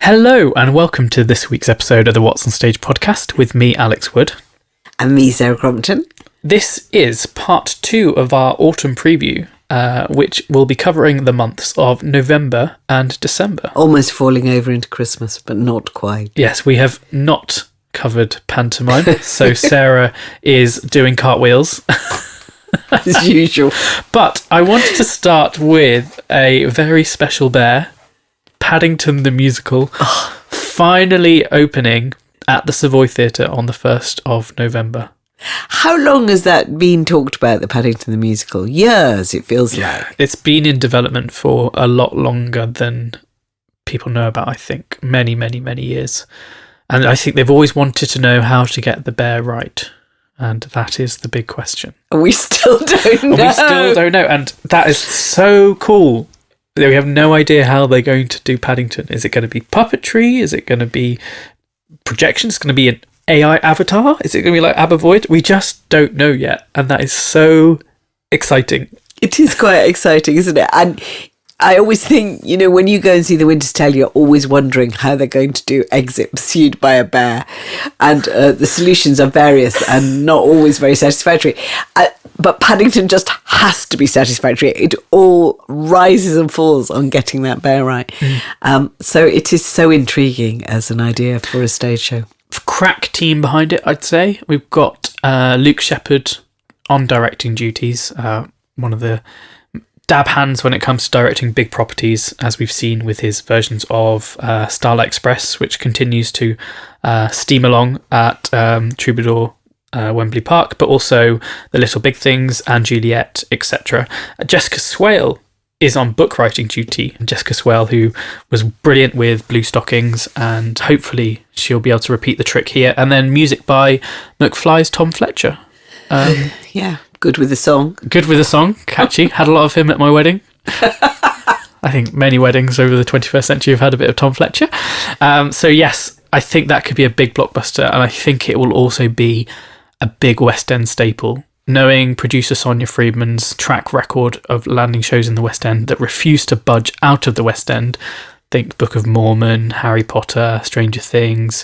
Hello and welcome to this week's episode of the WhatsOnStage Podcast with me, Alex Wood. And me, Sarah Crompton. This is part 2 of our autumn preview, which will be covering the months of November and December. Almost falling over into Christmas, but not quite. Yes, we have not covered pantomime, so Sarah is doing cartwheels. As usual. But I wanted to start with a very special bear, Paddington the Musical, finally opening at the Savoy Theatre on the 1st of November. How long has that been talked about, the Paddington the Musical? Years, it feels like. It's been in development for a lot longer than people know about, I think. Many, many, many years. And I think they've always wanted to know how to get the bear right. And that is the big question. We still don't know. We still don't know. And that is so cool. We have no idea how they're going to do Paddington. Is it going to be puppetry? Is it going to be projections? Is it going to be an AI avatar? Is it going to be like Abba Void? We just don't know yet. And that is so exciting. It is quite exciting, isn't it? And I always think, you know, when you go and see The Winter's Tale, you're always wondering how they're going to do exit pursued by a bear. And the solutions are various and not always very satisfactory. But Paddington just has to be satisfactory. It all rises and falls on getting that bear right. So it is so intriguing as an idea for a stage show. Crack team behind it, I'd say. We've got Luke Shepherd on directing duties, one of the dab hands when it comes to directing big properties, as we've seen with his versions of Starlight Express, which continues to steam along at Troubadour, Wembley Park, but also The Little Big Things and Juliet, etc. Jessica Swale is on book writing duty. Jessica Swale, who was brilliant with Blue Stockings, and hopefully she'll be able to repeat the trick here. And then music by McFly's Tom Fletcher. Yeah, good with the song. Good with the song, catchy. Had a lot of him at my wedding. I think many weddings over the 21st century have had a bit of Tom Fletcher. So yes, I think that could be a big blockbuster, and I think it will also be a big West End staple. Knowing producer Sonia Friedman's track record of landing shows in the West End that refuse to budge out of the West End, think Book of Mormon, Harry Potter, Stranger Things,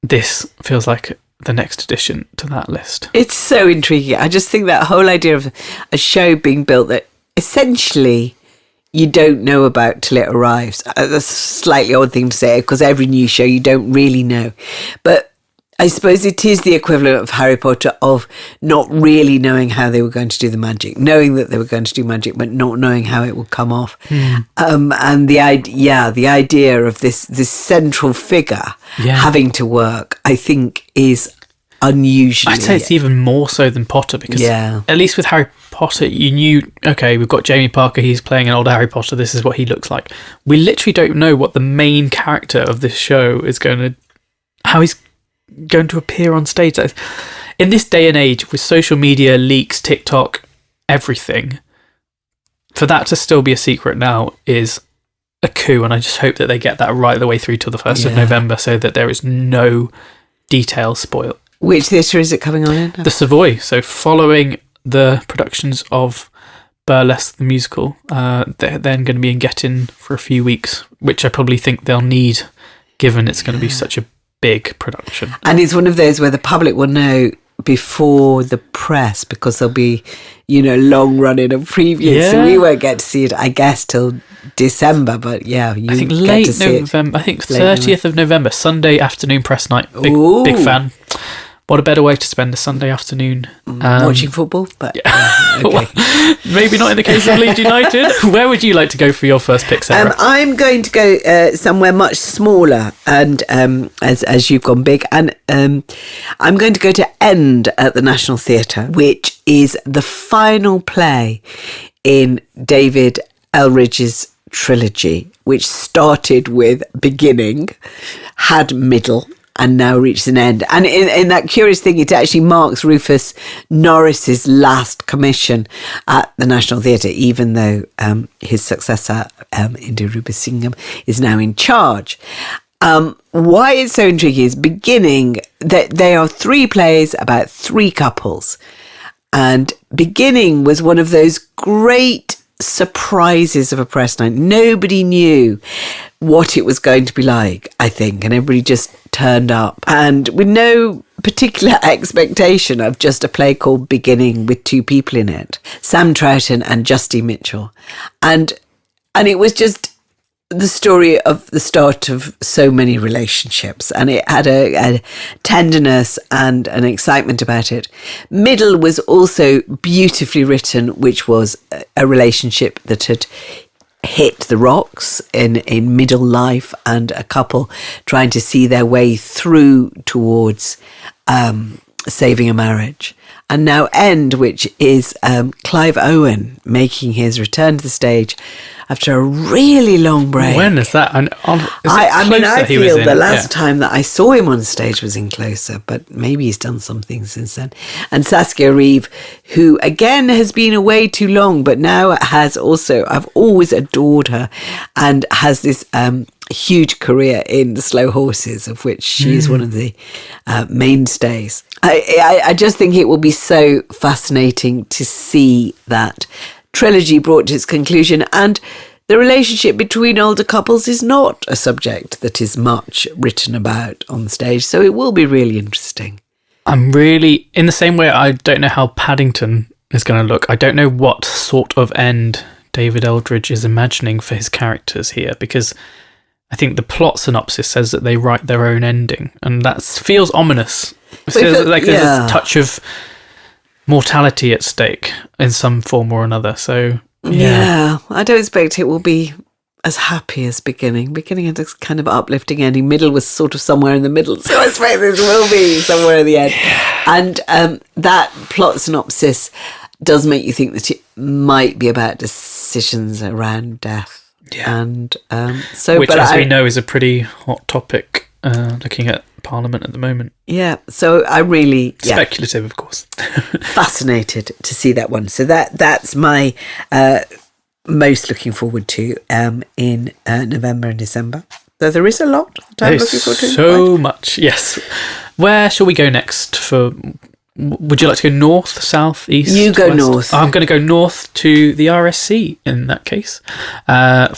this feels like the next addition to that list. It's so intriguing. I just think that whole idea of a show being built that essentially you don't know about till it arrives. That's a slightly odd thing to say, because every new show you don't really know. But I suppose it is the equivalent of Harry Potter, of not really knowing how they were going to do the magic, knowing that they were going to do magic, but not knowing how it would come off. And the idea of this central figure having to work, I think, is unusually. I'd say it's even more so than Potter, because at least with Harry Potter, you knew, okay, we've got Jamie Parker, he's playing an old Harry Potter, this is what he looks like. We literally don't know what the main character of this show is how he's going to appear on stage. In this day and age, with social media, leaks, TikTok, everything, for that to still be a secret now is a coup, and I just hope that they get that right the way through till the 1st of November, so that there is no detail spoiled. Which theatre is it coming on in? The Savoy. So following the productions of Burlesque the Musical, they're then going to be in Get-In for a few weeks, which I probably think they'll need, given it's going to be such a big production. And it's one of those where the public will know before the press, because there'll be, long running of previews, so we won't get to see it, I guess, till December. But I think late November. I think 30th of November, Sunday afternoon press night. Big fan. What a better way to spend a Sunday afternoon? Watching football, but okay. Well, maybe not in the case of Leeds United. Where would you like to go for your first pick, Sarah? I'm going to go somewhere much smaller, and as you've gone big, and I'm going to go to End at the National Theatre, which is the final play in David Elridge's trilogy, which started with Beginning, had Middle, and now reaches an end. And in that curious thing, it actually marks Rufus Norris's last commission at the National Theatre, even though his successor, India Rubisingham, is now in charge. Why it's so intriguing is Beginning, that they are 3 plays about 3 couples. And Beginning was one of those great surprises of a press night. Nobody knew what it was going to be like, I think, and everybody just turned up, and with no particular expectation of just a play called Beginning with two people in it, Sam Troughton and Justine Mitchell, and it was just the story of the start of so many relationships, and it had a tenderness and an excitement about it. Middle was also beautifully written, which was a relationship that had hit the rocks in middle life, and a couple trying to see their way through towards saving a marriage. And now End, which is Clive Owen making his return to the stage after a really long break. When is that? I feel the last time that I saw him on stage was in Closer, but maybe he's done something since then. And Saskia Reeve, who again has been away too long, but now has also, I've always adored her, and has this huge career in The Slow Horses, of which she is one of the mainstays. I just think it will be so fascinating to see that trilogy brought to its conclusion, and the relationship between older couples is not a subject that is much written about on stage, so it will be really interesting. I'm really, in the same way I don't know how Paddington is going to look, I don't know what sort of end David Eldridge is imagining for his characters here, because I think the plot synopsis says that they write their own ending, and that feels ominous. It feels like there's a touch of mortality at stake in some form or another. So yeah, I don't expect it will be as happy as Beginning. Beginning had this kind of uplifting ending. Middle was sort of somewhere in the middle, so I expect this will be somewhere in the end. And that plot synopsis does make you think that it might be about decisions around death. Yeah. And which, as we know, is a pretty hot topic looking at Parliament at the moment. Yeah, so I really speculative, of course. Fascinated to see that one. So that's my most looking forward to in November and December. Though there is a lot that I'm looking forward to. So much, yes. Where shall we go next? Would you like to go north, south, east? You go west? north. I'm going to go north to the RSC in that case. I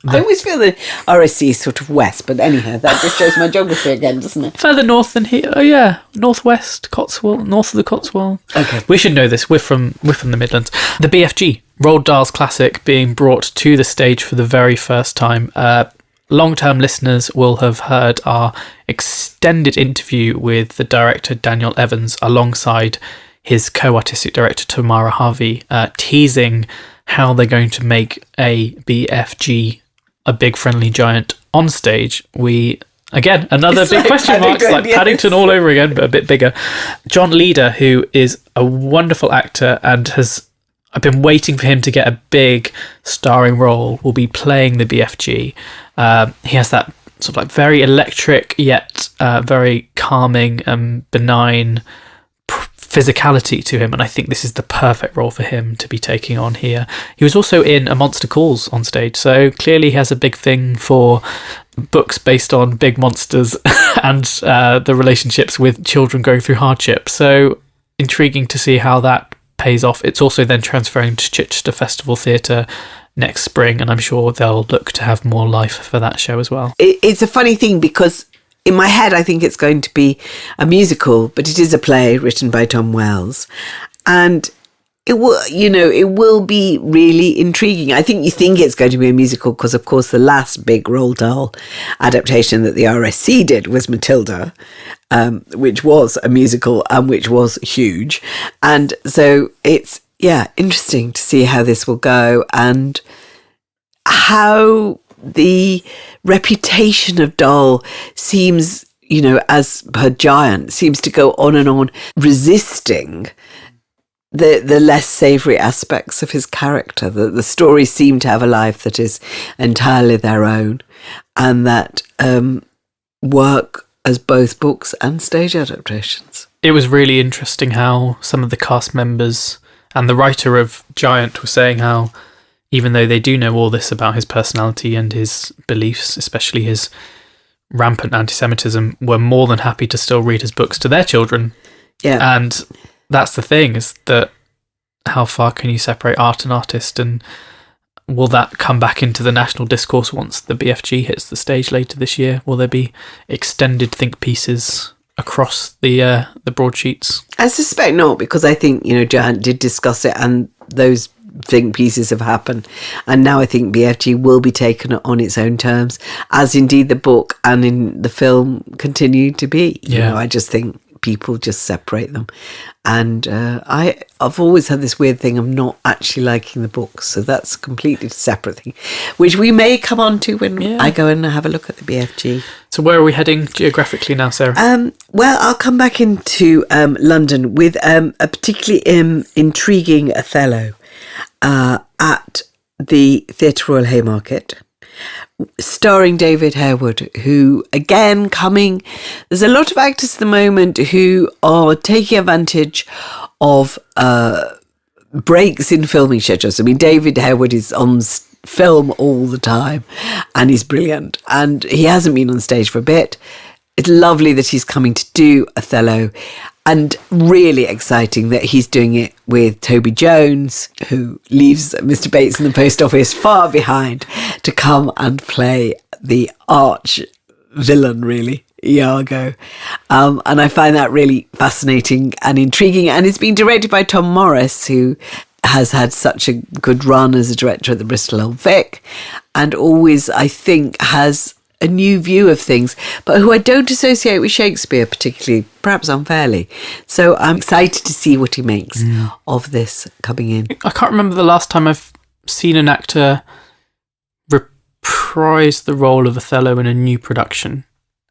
always feel the RSC is sort of west, but anyhow, that just shows my geography again, doesn't it? Further north than here. Oh yeah, northwest Cotswold, north of the Cotswold. Okay, we should know this. We're from the Midlands. The BFG, Roald Dahl's classic, being brought to the stage for the very first time. Long-term listeners will have heard our extended interview with the director Daniel Evans alongside his co-artistic director Tamara Harvey, teasing how they're going to make a BFG, a big friendly giant, on stage. Another big question mark, like Paddington all over again, but a bit bigger. John Leader, who is a wonderful actor and I've been waiting for him to get a big starring role, will be playing the BFG. He has that sort of like very electric yet very calming and benign physicality to him, and I think this is the perfect role for him to be taking on here. He was also in A Monster Calls on stage, so clearly he has a big thing for books based on big monsters and the relationships with children going through hardship. So intriguing to see how that pays off. It's also then transferring to Chichester Festival Theatre next spring, and I'm sure they'll look to have more life for that show as well. It's a funny thing because in my head I think it's going to be a musical, but it is a play written by Tom Wells, and it will be really intriguing. I think you think it's going to be a musical because, of course, the last big Roald Dahl adaptation that the RSC did was Matilda, which was a musical and which was huge. And so it's, interesting to see how this will go and how the reputation of Dahl seems, as her giant, seems to go on and on, resisting the less savoury aspects of his character. The stories seem to have a life that is entirely their own, and that work as both books and stage adaptations. It was really interesting how some of the cast members and the writer of Giant were saying how, even though they do know all this about his personality and his beliefs, especially his rampant anti-Semitism, were more than happy to still read his books to their children. Yeah. And that's the thing, is that how far can you separate art and artist, and will that come back into the national discourse once the BFG hits the stage later this year? Will there be extended think pieces across the broadsheets? I suspect not, because I think, Johan did discuss it and those think pieces have happened. And now I think BFG will be taken on its own terms, as indeed the book and in the film continue to be. I just think people just separate them. And I've always had this weird thing of not actually liking the books. So that's a completely separate thing, which we may come on to when I go and have a look at the BFG. So where are we heading geographically now, Sarah? Well, I'll come back into London with a particularly intriguing Othello at the Theatre Royal Haymarket, starring David Harewood, who, again, there's a lot of actors at the moment who are taking advantage of breaks in filming schedules. I mean, David Harewood is on film all the time and he's brilliant, and he hasn't been on stage for a bit. It's lovely that he's coming to do Othello, and really exciting that he's doing it with Toby Jones, who leaves Mr. Bates in the post office far behind to come and play the arch villain, really, Iago. And I find that really fascinating and intriguing. And it's been directed by Tom Morris, who has had such a good run as a director at the Bristol Old Vic, and always, I think, has a new view of things, but who I don't associate with Shakespeare particularly, perhaps unfairly. So I'm excited to see what he makes of this coming in. I can't remember the last time I've seen an actor reprise the role of Othello in a new production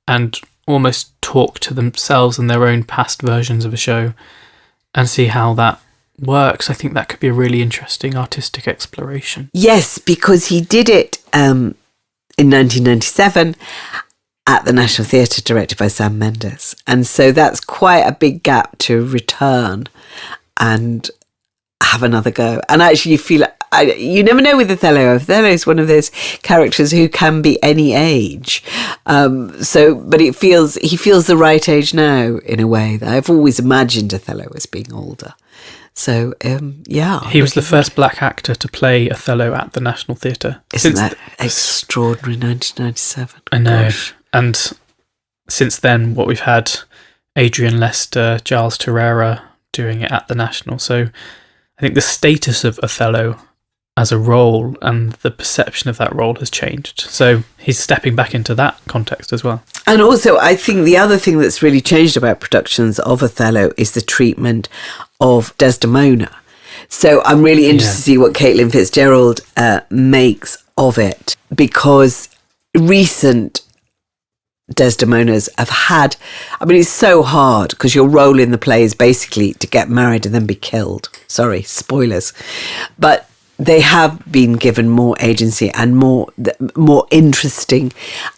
and almost talk to themselves and their own past versions of a show and see how that works. I think that could be a really interesting artistic exploration. Yes, because he did it in 1997 at the National Theatre, directed by Sam Mendes. And so that's quite a big gap to return and have another go. And actually you feel, you never know with Othello. Othello is one of those characters who can be any age. But he feels the right age now, in a way that I've always imagined Othello as being older. So, He was the first black actor to play Othello at the National Theatre. Isn't that extraordinary, 1997? I know. Gosh. And since then, what we've had, Adrian Lester, Giles Terrera doing it at the National. So I think the status of Othello as a role and the perception of that role has changed. So he's stepping back into that context as well. And also, I think the other thing that's really changed about productions of Othello is the treatment of Desdemona. So I'm really interested to see what Caitlin Fitzgerald makes of it, because recent Desdemonas have had, it's so hard because your role in the play is basically to get married and then be killed. Sorry, spoilers. But they have been given more agency and more interesting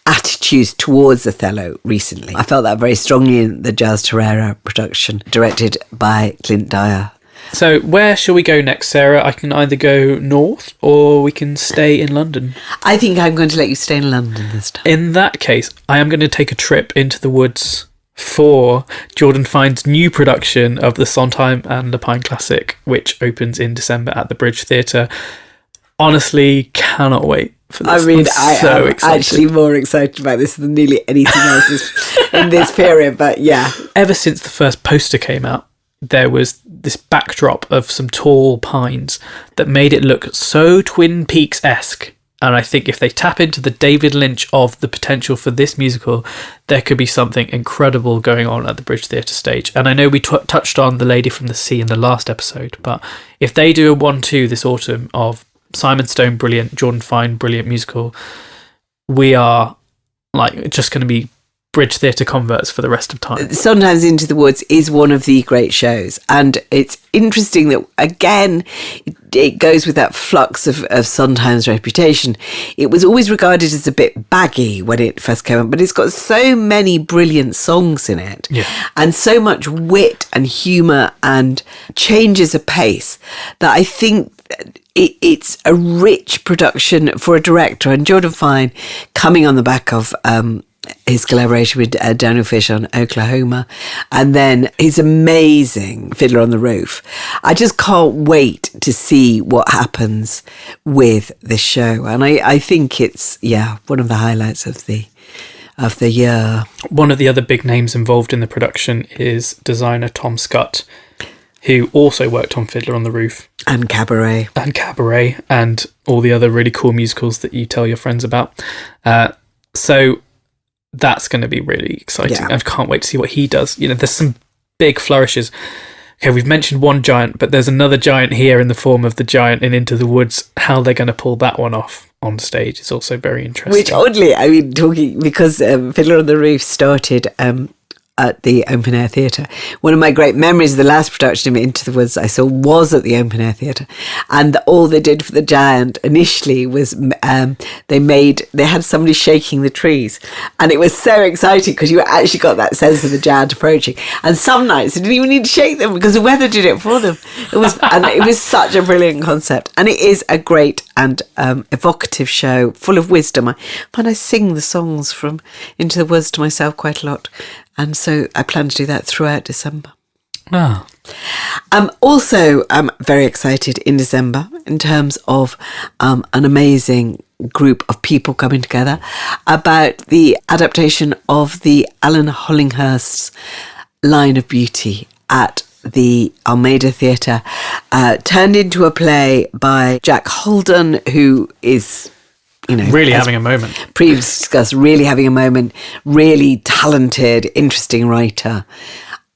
attitudes towards Othello recently. I felt that very strongly in the Giles Terrera production, directed by Clint Dyer. So where shall we go next, Sarah? I can either go north or we can stay in London. I think I'm going to let you stay in London this time. In that case, I am going to take a trip into the woods for Jordan Fine's new production of the Sondheim and Lapine classic, which opens in December at the Bridge Theatre. Honestly, cannot wait for this. I am actually more excited about this than nearly anything else in this period, but yeah. Ever since the first poster came out, there was this backdrop of some tall pines that made it look so Twin Peaks-esque. And I think if they tap into the David Lynch of the potential for this musical, there could be something incredible going on at the Bridge Theatre stage. And I know we touched on The Lady from the Sea in the last episode, but if they do a 1-2 this autumn of Simon Stone, brilliant, Jordan Fine, brilliant musical, we are just going to be Bridge Theatre converts for the rest of time. Sometimes Into the Woods is one of the great shows, and it's interesting that, again, it goes with that flux of Sondheim's reputation. It was always regarded as a bit baggy when it first came out, but it's got so many brilliant songs in it, and so much wit and humour and changes of pace that I think it's a rich production for a director. And Jordan Fine, coming on the back of his collaboration with Daniel Fish on Oklahoma, and then his amazing Fiddler on the Roof. I just can't wait to see what happens with this show, and I think it's one of the highlights of the year. One of the other big names involved in the production is designer Tom Scott, who also worked on Fiddler on the Roof. And Cabaret. And all the other really cool musicals that you tell your friends about. So that's going to be really exciting. Yeah. I can't wait to see what he does. You know, there's some big flourishes. Okay, we've mentioned one giant, but there's another giant here in the form of the giant in Into the Woods. How they're going to pull that one off on stage is also very interesting. Which oddly, I mean, because Fiddler on the Roof started at the Open Air Theatre. One of my great memories of the last production of Into the Woods I saw was at the Open Air Theatre, and all they did for the giant initially was they had somebody shaking the trees, and it was so exciting because you actually got that sense of the giant approaching. And some nights they didn't even need to shake them because the weather did it for them. It was such a brilliant concept, and it is a great and evocative show full of wisdom. I find I sing the songs from Into the Woods to myself quite a lot. And so I plan to do that throughout December. Ah. Also, I'm very excited in December in terms of an amazing group of people coming together about the adaptation of the Alan Hollinghurst's Line of Beauty at the Almeida Theatre, turned into a play by Jack Holden, who is... really having a moment. Previously discussed, really having a moment, really talented, interesting writer,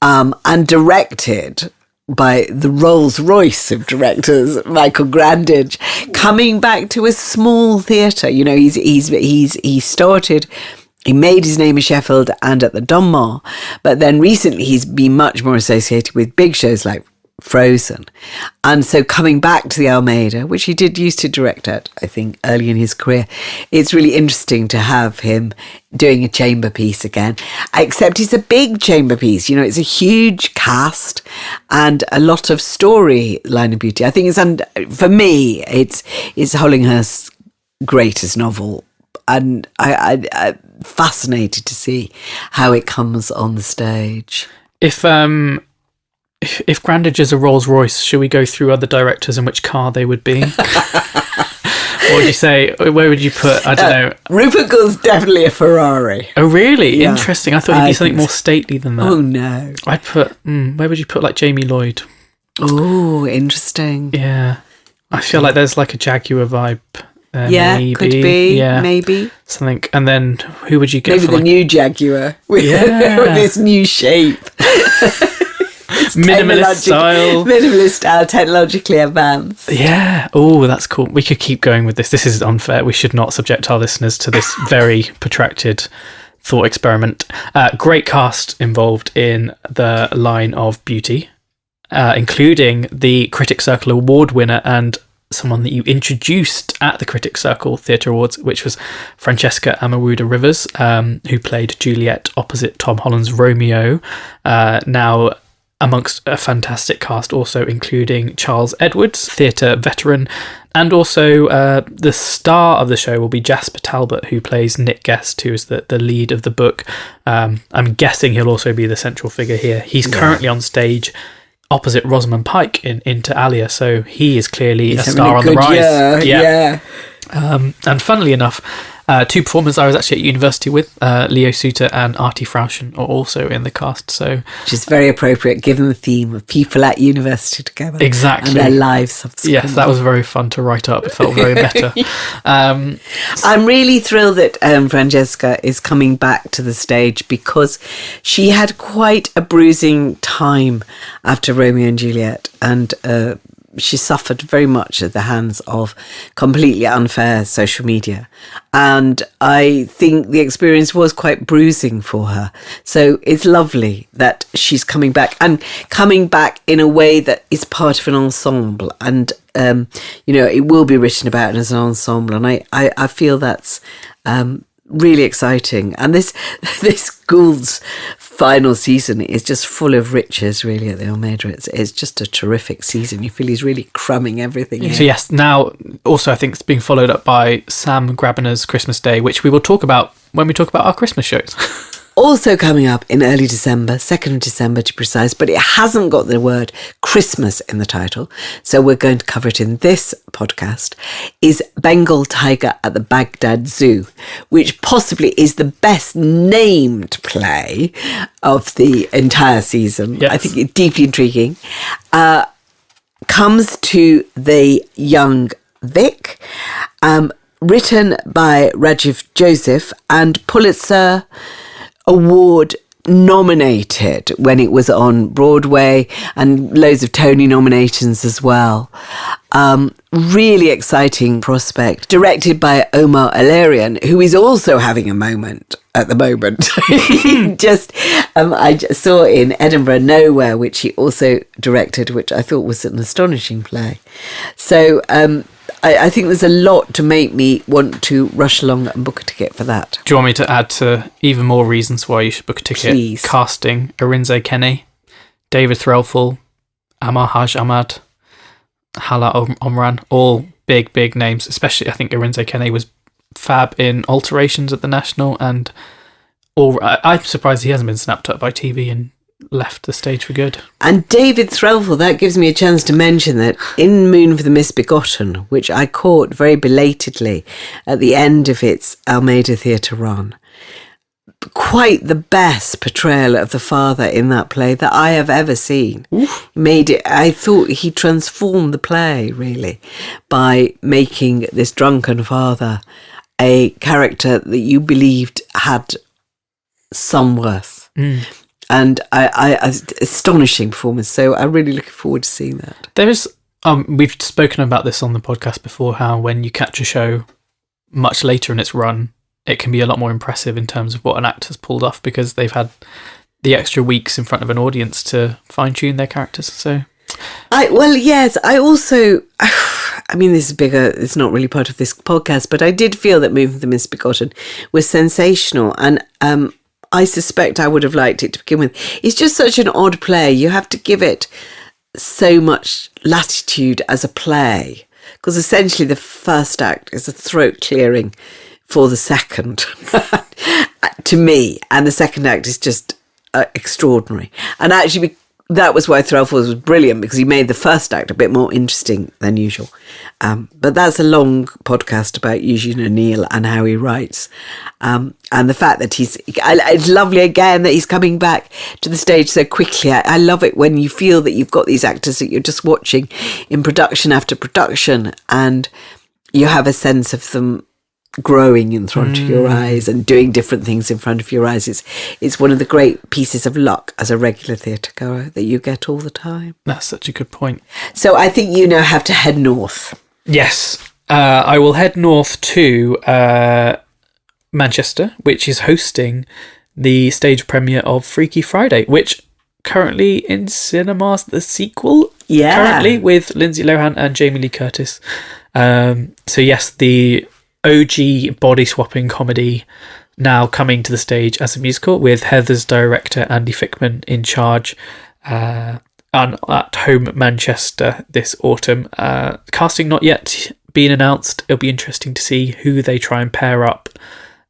and directed by the Rolls Royce of directors, Michael Grandage, coming back to a small theatre. You know, he made his name in Sheffield and at the Donmar, but then recently he's been much more associated with big shows like Frozen. And so coming back to the Almeida, which he did used to direct at, I think, early in his career, it's really interesting to have him doing a chamber piece again, except it's a big chamber piece. You know, it's a huge cast and a lot of story, Line of Beauty. I think for me, it's Hollinghurst's greatest novel, and I'm fascinated to see how it comes on the stage. If Grandage is a Rolls Royce, should we go through other directors and which car they would be? What would you say? Where would you put, I don't know. Rupert Gould's definitely a Ferrari. Oh, really? Yeah. Interesting. I thought he'd be something more so. stately than that. Oh, no. I'd put, where would you put like Jamie Lloyd? Oh, interesting. Yeah. I feel like there's like a Jaguar vibe. Maybe. Could be. Yeah. Maybe. Something. And then who would you get maybe for the new Jaguar with this new shape. Minimalist style, technologically advanced. Yeah. Oh, that's cool. We could keep going with this. This is unfair. We should not subject our listeners to this very protracted thought experiment. Great cast involved in the Line of Beauty, including the Critic Circle Award winner and someone that you introduced at the Critic Circle Theatre Awards, which was Francesca Amarudda Rivers, who played Juliet opposite Tom Holland's Romeo. Now, amongst a fantastic cast also including Charles Edwards, theatre veteran, and also the star of the show will be Jasper Talbot, who plays Nick Guest, who is the lead of the book. I'm guessing he'll also be the central figure here. He's currently on stage opposite Rosamund Pike in Inter Alia, so he is clearly a star on the rise. Yeah. And funnily enough, two performers I was actually at university with, Leo Suter and Artie Frauschen, are also in the cast. So, which is very appropriate given the theme of people at university together. Exactly. And their lives subsequently. Yes, that was very fun to write up. It felt very better. I'm really thrilled that Francesca is coming back to the stage because she had quite a bruising time after Romeo and Juliet, and she suffered very much at the hands of completely unfair social media. And I think the experience was quite bruising for her. So it's lovely that she's coming back, and coming back in a way that is part of an ensemble. And, it will be written about as an ensemble. And I feel that's really exciting. And this Gould's final season is just full of riches, really, at the Almeida. It's just a terrific season. You feel he's really crumbing everything in. So yes, now also I think it's being followed up by Sam Grabiner's Christmas Day, which we will talk about when we talk about our Christmas shows. Also coming up in early December, 2nd of December to be precise, but it hasn't got the word Christmas in the title, so we're going to cover it in this podcast, is Bengal Tiger at the Baghdad Zoo, which possibly is the best named play of the entire season. Yes. I think it's deeply intriguing. Comes to the young Vic, written by Rajiv Joseph and Pulitzer Award nominated when it was on Broadway, and loads of Tony nominations as well. Really exciting prospect. Directed by Omar Alarian, who is also having a moment at the moment. I just saw in Edinburgh Nowhere, which he also directed, which I thought was an astonishing play. So I think there's a lot to make me want to rush along and book a ticket for that. Do you want me to add to even more reasons why you should book a ticket? Please. Casting: Arinze Kenny, David Threlfall, Amar Haj Ahmad, Hala Omran, all big names. Especially, I think Arinze Kenny was fab in Alterations at the National, and I'm surprised he hasn't been snapped up by TV and left the stage for good. And David Threlfall, that gives me a chance to mention that in Moon for the Misbegotten, which I caught very belatedly at the end of its Almeida Theatre run, quite the best portrayal of the father in that play that I have ever seen. I thought he transformed the play, really, by making this drunken father a character that you believed had some worth. And I astonishing performance. So I'm really looking forward to seeing that. There is, we've spoken about this on the podcast before, how when you catch a show much later in its run, it can be a lot more impressive in terms of what an actor's pulled off, because they've had the extra weeks in front of an audience to fine tune their characters. So, yes, I also, I mean, this is bigger, it's not really part of this podcast, but I did feel that Moon for the Misbegotten was sensational, and I suspect I would have liked it to begin with. It's just such an odd play. You have to give it so much latitude as a play, because essentially the first act is a throat clearing for the second, to me, and the second act is just extraordinary. And actually, that was why Threlfall was brilliant, because he made the first act a bit more interesting than usual. But that's a long podcast about Eugene O'Neill and how he writes. And the fact that it's lovely again that he's coming back to the stage so quickly. I love it when you feel that you've got these actors that you're just watching in production after production, and you have a sense of them growing in front of your eyes and doing different things in front of your eyes. It's one of the great pieces of luck as a regular theatre goer that you get all the time. That's such a good point. So I think you now have to head north. Yes, I will head north to Manchester, which is hosting the stage premiere of Freaky Friday, which currently in cinemas, the sequel, currently with Lindsay Lohan and Jamie Lee Curtis. So yes, the OG body swapping comedy now coming to the stage as a musical, with Heather's director Andy Fickman in charge, at home Manchester this autumn. Casting not yet been announced. It'll be interesting to see who they try and pair up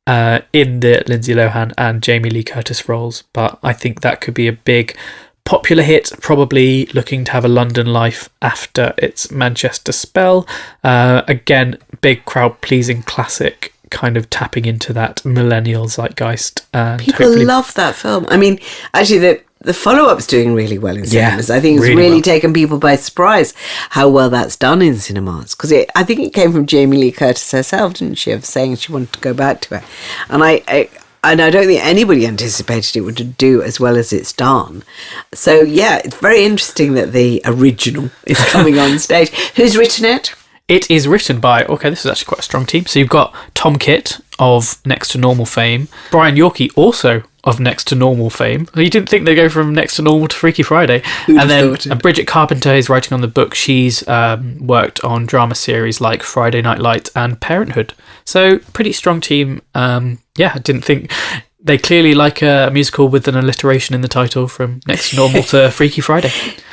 in the Lindsay Lohan and Jamie Lee Curtis roles, but I think that could be a big popular hit, probably looking to have a London life after its Manchester spell. Again, big crowd pleasing classic, kind of tapping into that millennial zeitgeist. And people love that film. I mean, actually the follow-up's doing really well in cinemas. I think it's really taken people by surprise how well that's done in cinemas, because I think it came from Jamie Lee Curtis herself, didn't she, of saying she wanted to go back to it. And I don't think anybody anticipated it would do as well as it's done. So, yeah, it's very interesting that the original is coming on stage. Who's written it? It is written by, this is actually quite a strong team. So you've got Tom Kitt of Next to Normal fame, Brian Yorkie also of Next to Normal fame. You didn't think they'd go from Next to Normal to Freaky Friday. And then Bridget Carpenter is writing on the book. She's worked on drama series like Friday Night Lights and Parenthood. So pretty strong team. I didn't think They clearly like a musical with an alliteration in the title, from Next to Normal to Freaky Friday.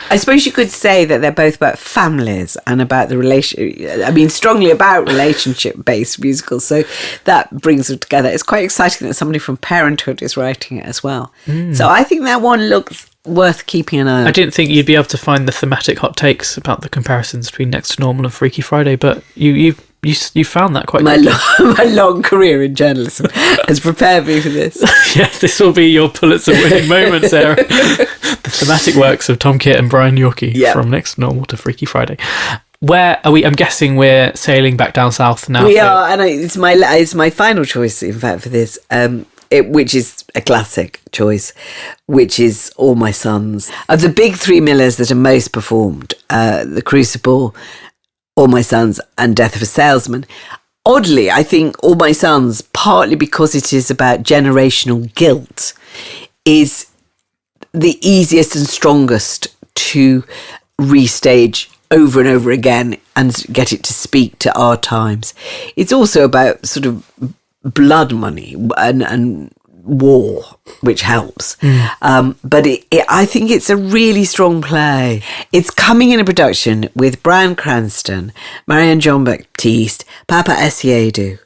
I suppose you could say that they're both about families and about the strongly about relationship-based musicals. So that brings them together. It's quite exciting that somebody from Parenthood is writing it as well. So I think that one looks worth keeping an eye on. I didn't think you'd be able to find the thematic hot takes about the comparisons between Next to Normal and Freaky Friday, but you found that quite quickly. My long career in journalism has prepared me for this. Yes, this will be your Pulitzer-winning moment, Sarah. The thematic works of Tom Kitt and Brian Yorkie, from Next to Normal to Freaky Friday. Where are we? I'm guessing we're sailing back down south now. We are, and it's my final choice, in fact, for this, which is a classic choice, which is All My Sons. Of the big three Millers that are most performed, The Crucible, All My Sons and Death of a Salesman. Oddly, I think All My Sons, partly because it is about generational guilt, is the easiest and strongest to restage over and over again and get it to speak to our times. It's also about sort of blood money and war, which helps. But I think it's a really strong play. It's coming in a production with Bryan Cranston, Marianne Jean-Baptiste, Papa Essiedu.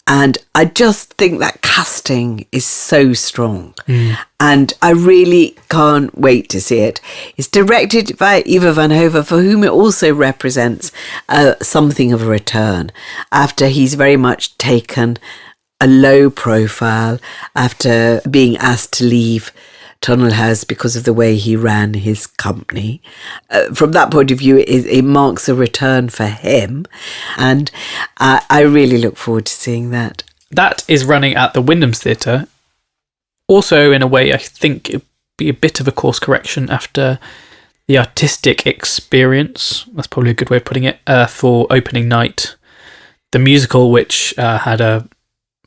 And I just think that casting is so strong. And I really can't wait to see it. It's directed by Eva van Hove, for whom it also represents something of a return, after he's very much taken a low profile after being asked to leave Tunnel House because of the way he ran his company. From that point of view, it marks a return for him. And I really look forward to seeing that. That is running at the Wyndham's Theatre. Also, in a way, I think it'd be a bit of a course correction after the artistic experience. That's probably a good way of putting it, for opening night. The musical, which had a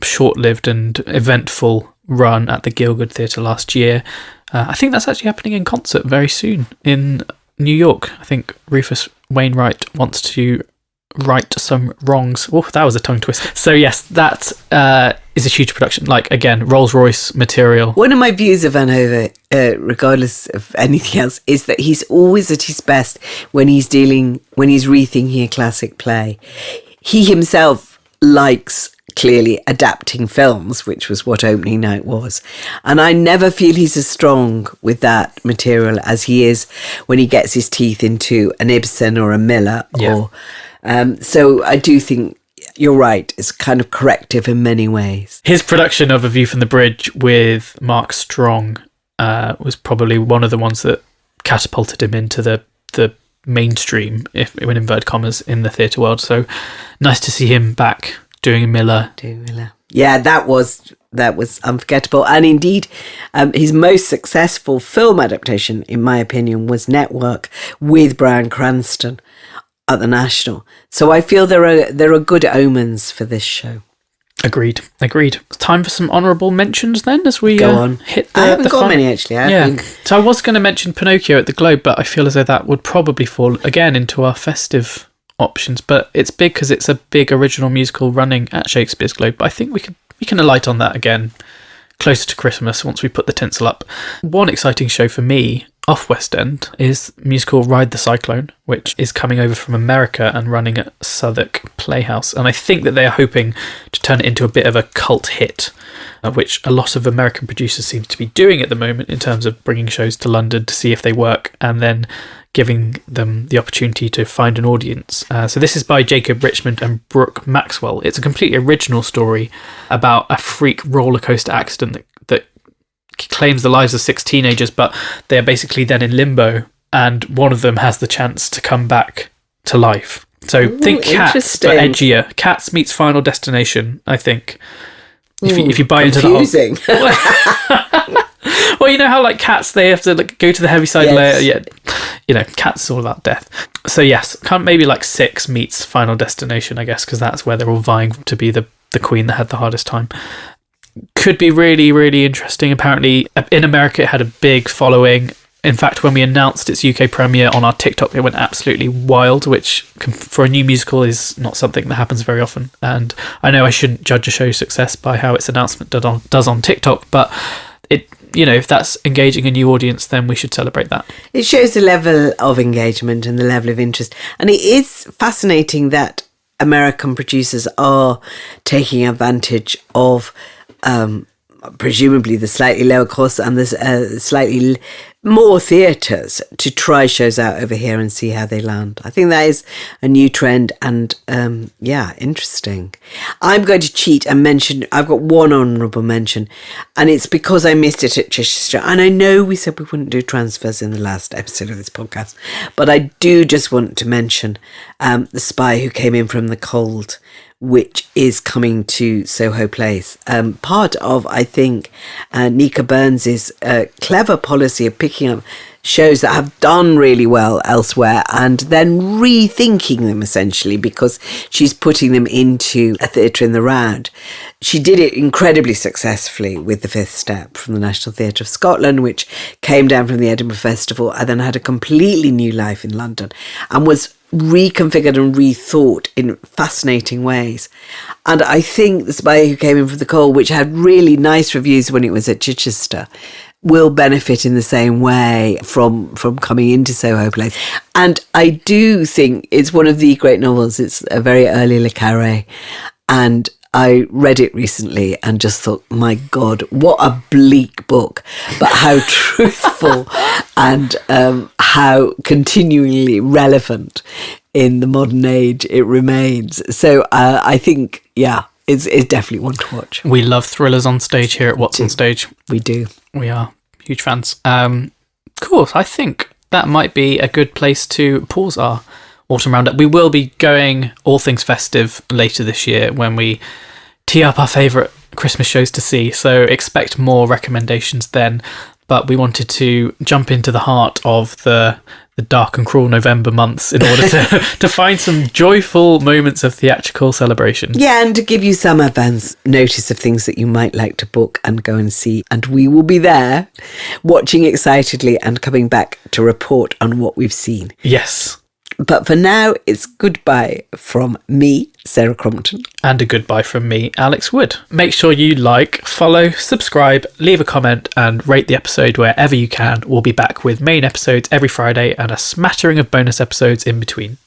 short-lived and eventful run at the Gielgud Theatre last year. I think that's actually happening in concert very soon in New York. I think Rufus Wainwright wants to right some wrongs. Oh, that was a tongue twister. So yes, that is a huge production. Like, again, Rolls-Royce material. One of my views of Van Hove, regardless of anything else, is that he's always at his best when he's rethinking a classic play. He himself likes clearly adapting films, which was what opening night was. And I never feel he's as strong with that material as he is when he gets his teeth into an Ibsen or a Miller. So I do think you're right. It's kind of corrective in many ways. His production of A View from the Bridge with Mark Strong was probably one of the ones that catapulted him into the mainstream, if in inverted commas, in the theatre world. So nice to see him back doing Miller. Yeah, that was unforgettable. And indeed, his most successful film adaptation, in my opinion, was Network with Bryan Cranston at the National. So I feel there are good omens for this show. Agreed. Time for some honourable mentions then, as we go on. Hit the. I haven't got many actually. So I was going to mention Pinocchio at the Globe, but I feel as though that would probably fall again into our festive options. But it's big because it's a big original musical running at Shakespeare's Globe. But I think we can alight on that again closer to Christmas once we put the tinsel up. One exciting show for me off West End is musical Ride the Cyclone, which is coming over from America and running at Southwark Playhouse. And I think that they are hoping to turn it into a bit of a cult hit, which a lot of American producers seem to be doing at the moment in terms of bringing shows to London to see if they work and then giving them the opportunity to find an audience. So this is by Jacob Richmond and Brooke Maxwell. It's a completely original story about a freak roller coaster accident that claims the lives of 6 teenagers, but they are basically then in limbo, and one of them has the chance to come back to life. So think Cats, but edgier. Cats meets Final Destination, I think. If you buy into the whole... Well, you know how like Cats, they have to go to the heavy side layer. Yeah, you know, Cats is all about death. So yes, maybe like 6 meets Final Destination, I guess, because that's where they're all vying to be the queen that had the hardest time. Could be really, really interesting. Apparently, in America, it had a big following. In fact, when we announced its UK premiere on our TikTok, it went absolutely wild, which for a new musical is not something that happens very often. And I know I shouldn't judge a show's success by how its announcement does on TikTok, but if that's engaging a new audience, then we should celebrate that. It shows the level of engagement and the level of interest. And it is fascinating that American producers are taking advantage of presumably the slightly lower costs and the slightly more theatres to try shows out over here and see how they land. I think that is a new trend and interesting. I'm going to cheat and mention, I've got one honourable mention, and it's because I missed it at Chichester. And I know we said we wouldn't do transfers in the last episode of this podcast, but I do just want to mention The Spy Who Came In From the Cold, which is coming to Soho Place. Part of, I think, Nika Burns's clever policy of picking up shows that have done really well elsewhere and then rethinking them, essentially, because she's putting them into a theatre in the round. She did it incredibly successfully with The Fifth Step from the National Theatre of Scotland, which came down from the Edinburgh Festival and then had a completely new life in London and was reconfigured and rethought in fascinating ways. And I think The Spy Who Came In From the Cold, which had really nice reviews when it was at Chichester, will benefit in the same way from coming into Soho Place. And I do think it's one of the great novels. It's a very early Le Carré, and I read it recently and just thought, my God, what a bleak book, but how truthful and how continually relevant in the modern age it remains. So I think, it's definitely one to watch. We love thrillers on stage here at WhatsOnStage. We do. We are huge fans. Cool. I think that might be a good place to pause our autumn roundup. We will be going all things festive later this year when we tee up our favourite Christmas shows to see, so expect more recommendations then. But we wanted to jump into the heart of the dark and cruel November months in order to find some joyful moments of theatrical celebration. Yeah, and to give you some advance notice of things that you might like to book and go and see. And we will be there watching excitedly and coming back to report on what we've seen. Yes. But for now, it's goodbye from me, Sarah Crompton. And a goodbye from me, Alex Wood. Make sure you like, follow, subscribe, leave a comment and rate the episode wherever you can. We'll be back with main episodes every Friday and a smattering of bonus episodes in between.